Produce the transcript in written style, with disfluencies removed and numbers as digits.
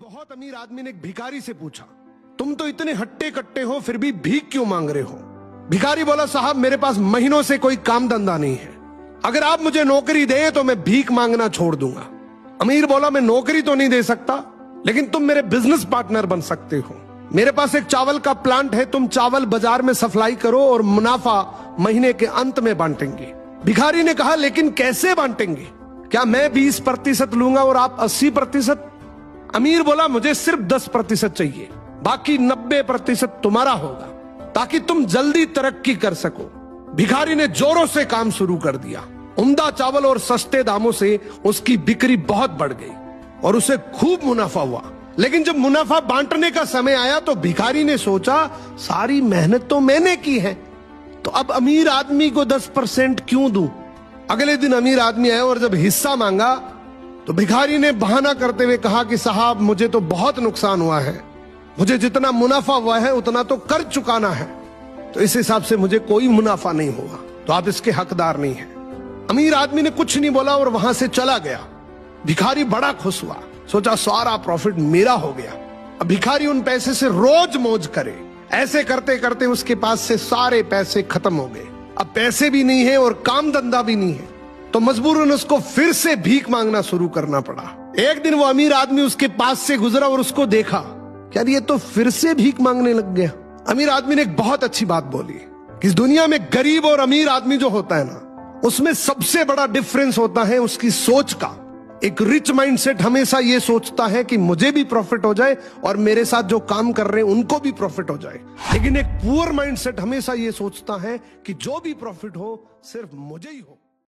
बहुत अमीर आदमी ने एक भिखारी से पूछा, तुम तो इतने हट्टे कट्टे हो फिर भी भीख क्यों मांग रहे हो? भिखारी बोला, साहब मेरे पास महीनों से कोई काम धंधा नहीं है, अगर आप मुझे नौकरी दे तो मैं भीख मांगना छोड़ दूंगा। अमीर बोला, मैं नौकरी तो नहीं दे सकता, लेकिन तुम मेरे बिजनेस पार्टनर बन सकते हो। मेरे पास एक चावल का प्लांट है, तुम चावल बाजार में सप्लाई करो और मुनाफा महीने के अंत में बांटेंगे। भिखारी ने कहा, लेकिन कैसे बांटेंगे? क्या मैं 20% लूंगा और आप 80%? अमीर बोला, मुझे सिर्फ 10% चाहिए, बाकी 90% तुम्हारा होगा, ताकि तुम जल्दी तरक्की कर सको। भिखारी ने जोरों से काम शुरू कर दिया। उम्दा चावल और सस्ते दामों से उसकी बिक्री बहुत बढ़ गई और उसे खूब मुनाफा हुआ। लेकिन जब मुनाफा बांटने का समय आया तो भिखारी ने सोचा, सारी मेहनत तो मैंने की है, तो अब अमीर आदमी को 10% क्यों दूं? अगले दिन अमीर आदमी आया और जब हिस्सा मांगा तो भिखारी ने बहाना करते हुए कहा कि साहब मुझे तो बहुत नुकसान हुआ है, मुझे जितना मुनाफा हुआ है उतना तो कर चुकाना है, तो इस हिसाब से मुझे कोई मुनाफा नहीं हुआ, तो आप इसके हकदार नहीं हैं। अमीर आदमी ने कुछ नहीं बोला और वहां से चला गया। भिखारी बड़ा खुश हुआ, सोचा सारा प्रॉफिट मेरा हो गया। अब भिखारी उन पैसे से रोज मौज करे। ऐसे करते करते उसके पास से सारे पैसे खत्म हो गए। अब पैसे भी नहीं है और काम धंधा भी नहीं है, तो मजबूरन उसको फिर से भीख मांगना शुरू करना पड़ा। एक दिन वो अमीर आदमी उसके पास से गुजरा और उसको देखा, क्या ये तो फिर से भीख मांगने लग गया। अमीर आदमी ने एक बहुत अच्छी बात बोली कि इस दुनिया में गरीब और अमीर आदमी जो होता है ना, उसमें सबसे बड़ा डिफरेंस होता है उसकी सोच का। एक रिच माइंडसेट हमेशा ये सोचता है कि मुझे भी प्रॉफिट हो जाए और मेरे साथ जो काम कर रहे हैं उनको भी प्रॉफिट हो जाए, लेकिन एक पुअर माइंडसेट हमेशा ये सोचता है कि जो भी प्रॉफिट हो सिर्फ मुझे ही हो।